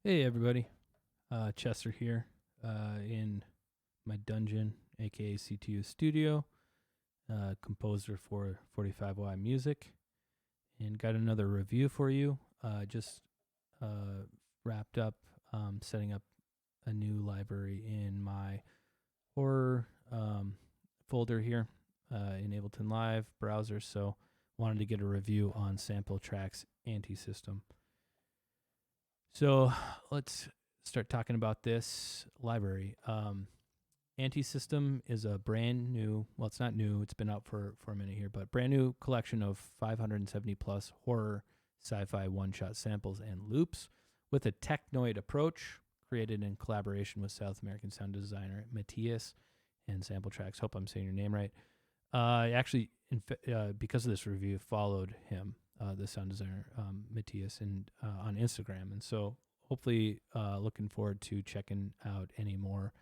Hey everybody, Chester here in my dungeon, aka CTU Studio, composer for 45Y Music, and got another review for you. Just wrapped up setting up a new library in my horror folder here in Ableton Live browser, so wanted to get a review on Sampletraxx Antisystem. So let's start talking about this library. Antisystem is a brand new, well, it's not new, it's been out for a minute here, but brand new collection of 570 plus horror sci-fi one-shot samples and loops with a technoid approach created in collaboration with South American sound designer Matthias and Sampletraxx. Hope I'm saying your name right. Actually, because of this review, followed him, the sound designer Matthias, and on Instagram, and so hopefully looking forward to checking out any more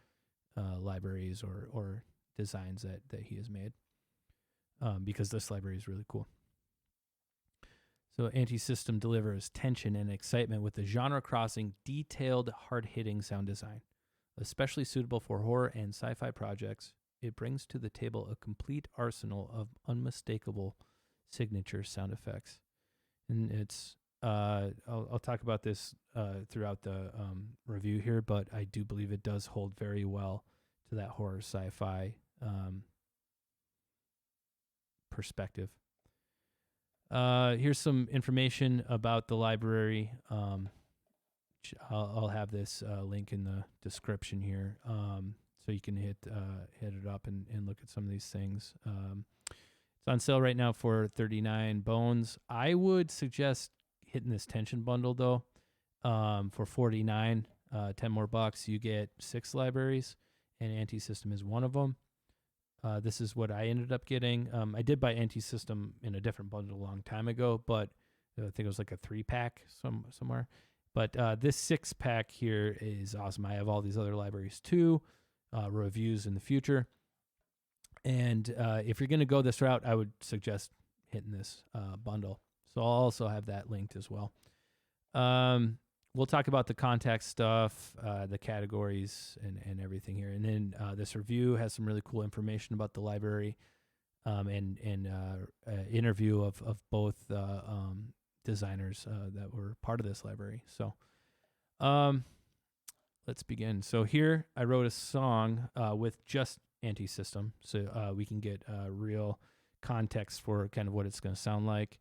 libraries or designs that he has made, because this library is really cool. So Antisystem delivers tension and excitement with the genre-crossing, detailed, hard-hitting sound design. Especially suitable for horror and sci-fi projects, it brings to the table a complete arsenal of unmistakable signature sound effects. And it's I'll talk about this throughout the review here, but I do believe it does hold very well to that horror sci-fi perspective. Here's some information about the library. I'll have this link in the description here, so you can hit it up and look at some of these things. It's on sale right now for 39 bones. I would suggest hitting this tension bundle though. For 49, 10 more bucks, you get 6 libraries, and Antisystem is one of them. This is what I ended up getting. I did buy Antisystem in a different bundle a long time ago, but I think it was like a 3-pack somewhere. But this 6-pack here is awesome. I have all these other libraries too, reviews in the future. And if you're going to go this route, I would suggest hitting this bundle. So I'll also have that linked as well. We'll talk about the contact stuff, the categories, and everything here. And then this review has some really cool information about the library, and interview of both designers that were part of this library. So let's begin. So here I wrote a song with just Antisystem, so we can get real context for kind of what it's going to sound like.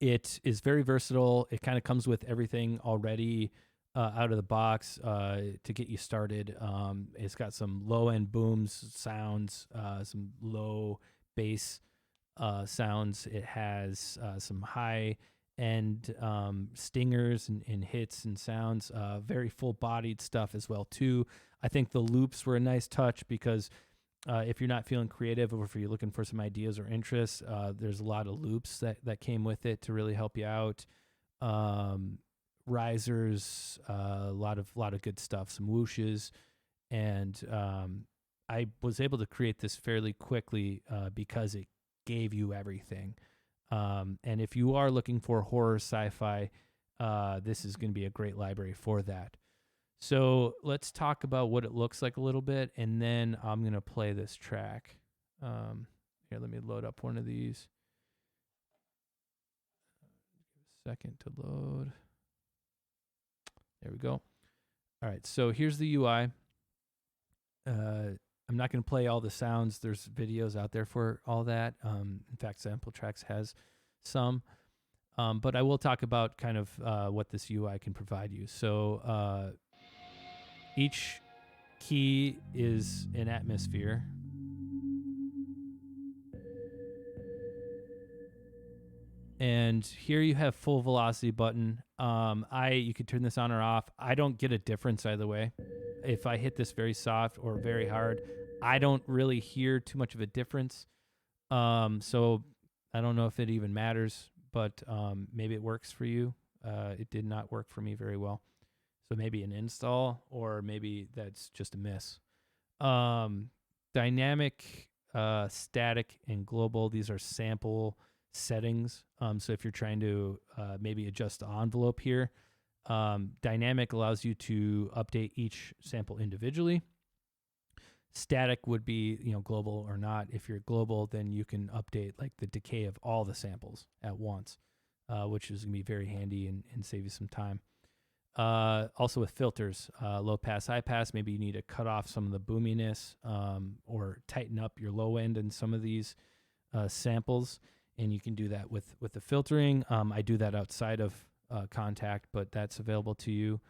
It is very versatile. It kind of comes with everything already out of the box to get you started. It's got some low-end booms sounds, some low bass sounds. It has some high-end stingers and hits and sounds, very full-bodied stuff as well, too. I think the loops were a nice touch because if you're not feeling creative or if you're looking for some ideas or interests, there's a lot of loops that came with it to really help you out. Risers, a lot of good stuff, some whooshes, and I was able to create this fairly quickly because it gave you everything. And if you are looking for horror sci-fi, this is going to be a great library for that. So let's talk about what it looks like a little bit, and then I'm going to play this track. Here, let me load up one of these. Give a second to load. There we go. All right, so here's the UI. I'm not going to play all the sounds. There's videos out there for all that. In fact, Sampletraxx has some. But I will talk about kind of what this UI can provide you. So each key is an atmosphere. And here you have full velocity button. You could turn this on or off. I don't get a difference either way. If I hit this very soft or very hard, I don't really hear too much of a difference. So I don't know if it even matters, but maybe it works for you. It did not work for me very well. So maybe an install, or maybe that's just a miss. Dynamic, static, and global. These are sample settings. So if you're trying to maybe adjust the envelope here, dynamic allows you to update each sample individually. Static would be, global or not. If you're global, then you can update like the decay of all the samples at once, which is going to be very handy and save you some time. Also with filters, low pass, high pass, maybe you need to cut off some of the boominess or tighten up your low end in some of these samples, and you can do that with the filtering. I do that outside of Kontakt, but that's available to you.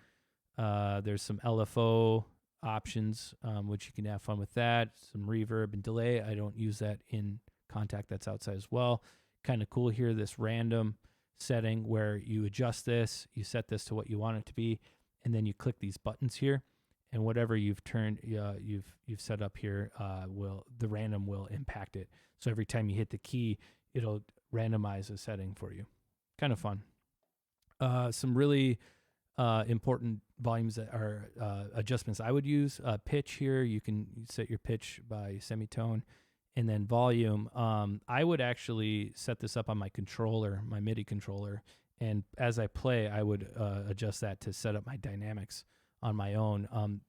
There's some LFO options, which you can have fun with that. Some reverb and delay. I don't use that in Kontakt. That's outside as well. Kind of cool here, this random setting where you adjust this, you set this to what you want it to be, and then you click these buttons here, and whatever you've turned, you've set up here, the random will impact it. So every time you hit the key, it'll randomize a setting for you. Kind of fun. Some really important volumes that are adjustments I would use. Pitch here, you can set your pitch by semitone, and then volume. I would actually set this up on my controller, my MIDI controller, and as I play, I would adjust that to set up my dynamics on my own.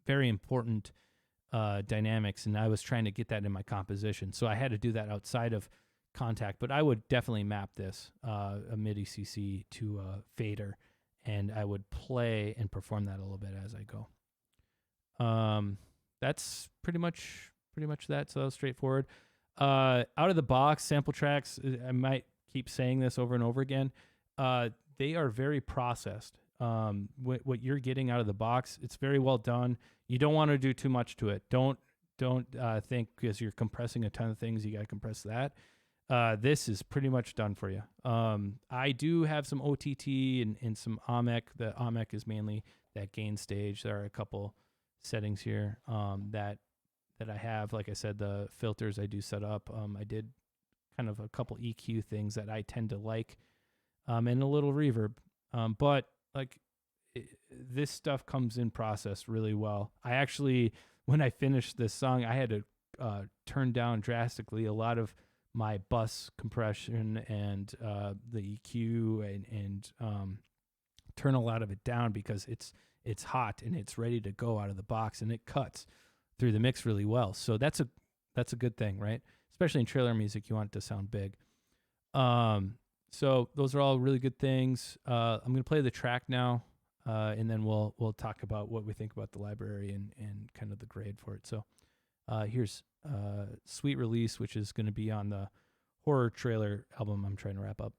Very important dynamics, and I was trying to get that in my composition, so I had to do that outside of Kontakt, but I would definitely map this, a MIDI CC to a fader, and I would play and perform that a little bit as I go. That's pretty much that. So that was straightforward. Out of the box, Sampletraxx, I might keep saying this over and over again. They are very processed. What you're getting out of the box, it's very well done. You don't want to do too much to it. Don't think because you're compressing a ton of things, you got to compress that. This is pretty much done for you. I do have some OTT and some AMEC. The AMEC is mainly that gain stage. There are a couple settings here that I have. Like I said, the filters I do set up. I did kind of a couple EQ things that I tend to like, and a little reverb. But like this stuff comes in processed really well. I actually, when I finished this song, I had to turn down drastically a lot of my bus compression and the EQ and turn a lot of it down because it's hot and it's ready to go out of the box, and it cuts through the mix really well. So that's a good thing, right? Especially in trailer music, you want it to sound big. So those are all really good things. I'm going to play the track now, and then we'll talk about what we think about the library and kind of the grade for it. So here's Sweet Release, which is going to be on the horror trailer album I'm trying to wrap up.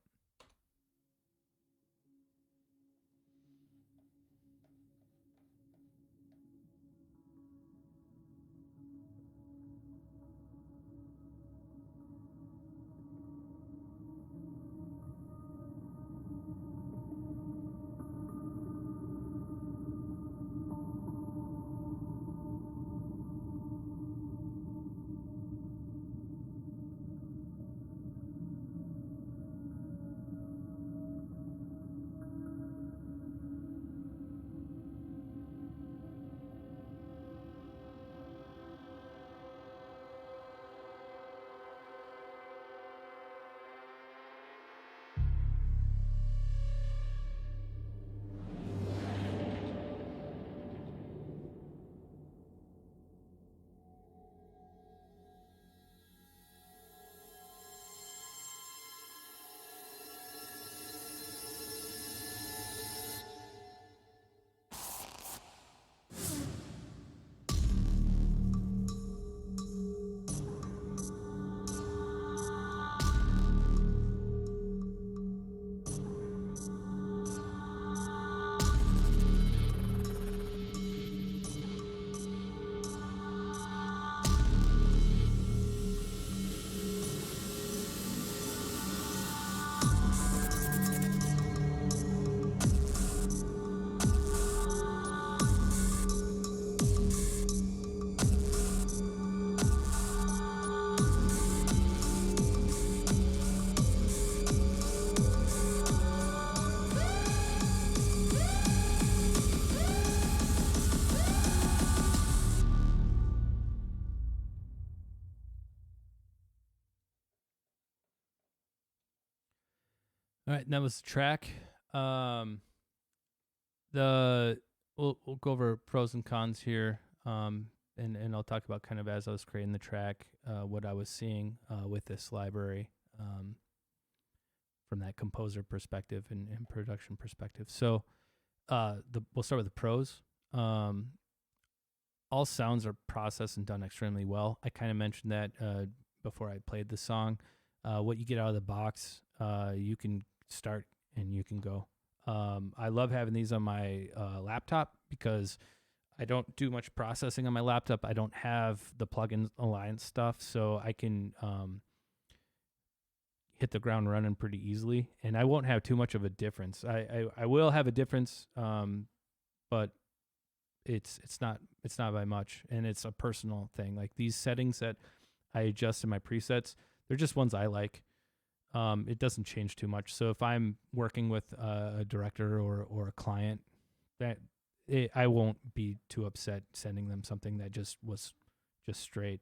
All right, and that was the track. The we'll go over pros and cons here, and I'll talk about kind of as I was creating the track, what I was seeing with this library from that composer perspective and production perspective. So we'll start with the pros. All sounds are processed and done extremely well. I kind of mentioned that before I played the song. What you get out of the box, you can start and you can go. I love having these on my laptop because I don't do much processing on my laptop. I don't have the plugin alliance stuff, so I can hit the ground running pretty easily, and I won't have too much of a difference. I will have a difference, but it's not by much, and it's a personal thing. Like these settings that I adjust in my presets, they're just ones I like. It doesn't change too much. So if I'm working with a director or a client, I won't be too upset sending them something that just was just straight,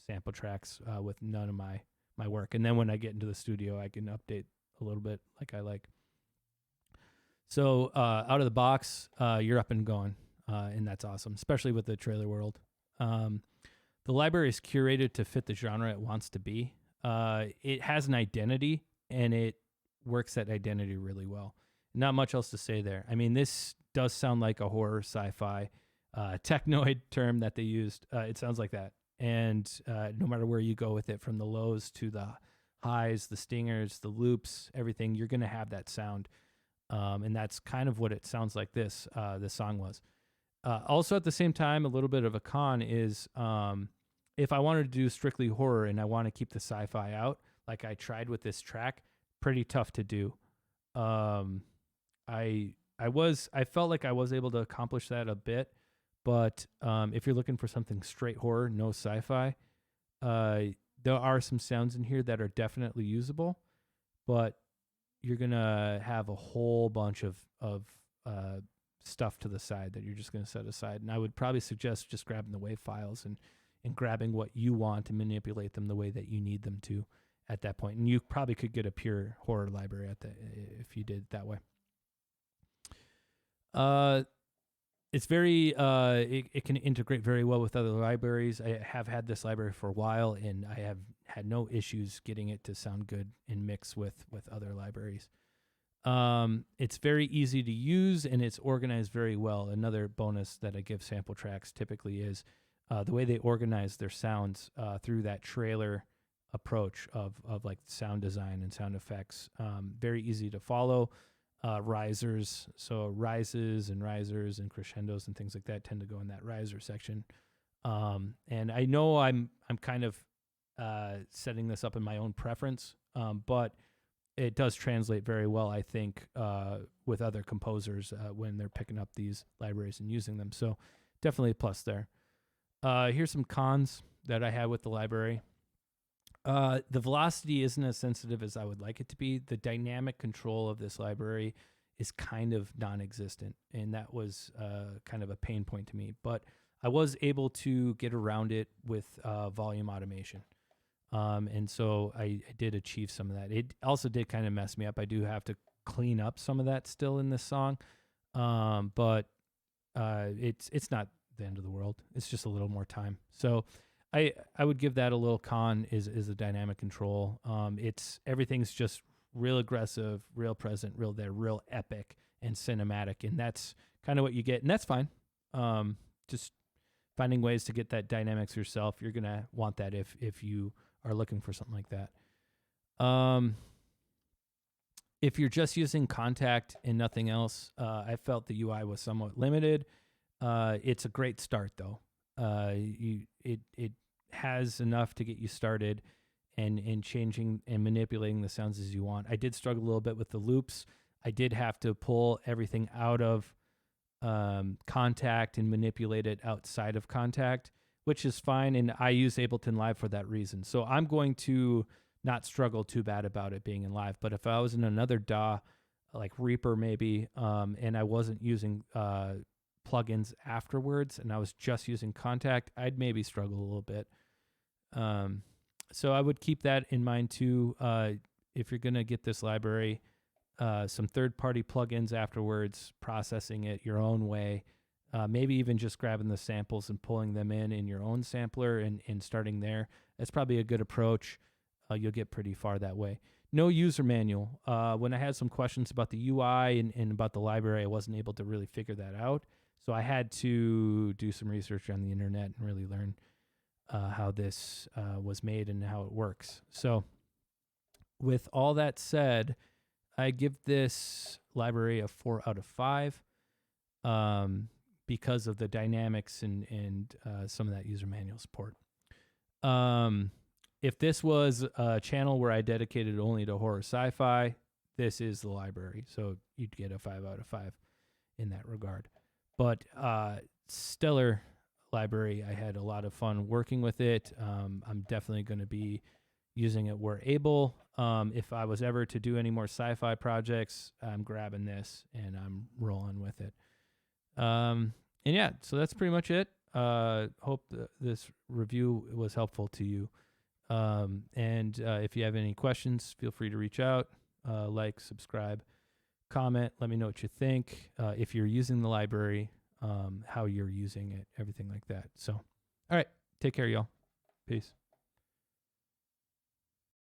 Sampletraxx with none of my work. And then when I get into the studio, I can update a little bit like I like. So out of the box, you're up and going, and that's awesome, especially with the trailer world. The library is curated to fit the genre it wants to be. It has an identity, and it works that identity really well. Not much else to say there. I mean, this does sound like a horror sci-fi technoid term that they used. It sounds like that. And no matter where you go with it, from the lows to the highs, the stingers, the loops, everything, you're going to have that sound. And that's kind of what it sounds like this song was. Also, at the same time, a little bit of a con is if I wanted to do strictly horror and I want to keep the sci-fi out, like I tried with this track, pretty tough to do. I felt like I was able to accomplish that a bit, but if you're looking for something straight horror, no sci-fi, there are some sounds in here that are definitely usable, but you're gonna have a whole bunch of stuff to the side that you're just gonna set aside. And I would probably suggest just grabbing the WAV files and grabbing what you want and manipulate them the way that you need them to at that point. And you probably could get a pure horror library if you did it that way. It's very, it can integrate very well with other libraries. I have had this library for a while, and I have had no issues getting it to sound good and mix with other libraries. It's very easy to use, and it's organized very well. Another bonus that I give Sampletraxx typically is the way they organize their sounds through that trailer approach of like sound design and sound effects. Very easy to follow. Risers, so rises and risers and crescendos and things like that tend to go in that riser section. And I know I'm kind of setting this up in my own preference, but it does translate very well, I think, with other composers when they're picking up these libraries and using them. So definitely a plus there. Here's some cons that I had with the library. The velocity isn't as sensitive as I would like it to be. The dynamic control of this library is kind of non-existent, and that was kind of a pain point to me. But I was able to get around it with volume automation. And so I did achieve some of that. It also did kind of mess me up. I do have to clean up some of that still in this song. But it's not the end of the world. It's just a little more time. So I would give that a little con is the dynamic control. Everything's just real aggressive, real present, real there, real epic and cinematic. And that's kind of what you get. And that's fine. Just finding ways to get that dynamics yourself. You're going to want that if you are looking for something like that. If you're just using Kontakt and nothing else, I felt the UI was somewhat limited. It's a great start though. It has enough to get you started and changing and manipulating the sounds as you want. I did struggle a little bit with the loops. I did have to pull everything out of Kontakt and manipulate it outside of Kontakt, which is fine. And I use Ableton Live for that reason. So I'm going to not struggle too bad about it being in Live. But if I was in another DAW, like Reaper maybe, and I wasn't using plugins afterwards and I was just using Kontakt, I'd maybe struggle a little bit. So I would keep that in mind too. if you're going to get this library, some third-party plugins afterwards, processing it your own way, maybe even just grabbing the samples and pulling them in your own sampler and starting there. That's probably a good approach. You'll get pretty far that way. No user manual. When I had some questions about the UI and about the library, I wasn't able to really figure that out. So I had to do some research on the internet and really learn how this was made and how it works. So with all that said, I give this library a 4 out of 5 because of the dynamics and some of that user manual support. If this was a channel where I dedicated only to horror sci-fi, this is the library. So you'd get a 5 out of 5 in that regard. But stellar library. I had a lot of fun working with it. I'm definitely going to be using it where able. If I was ever to do any more sci-fi projects, I'm grabbing this and I'm rolling with it. And yeah, so that's pretty much it. Hope this review was helpful to you. And if you have any questions, feel free to reach out, like, subscribe, comment, let me know what you think. If you're using the library, how you're using it, everything like that. So, all right, take care, y'all. Peace.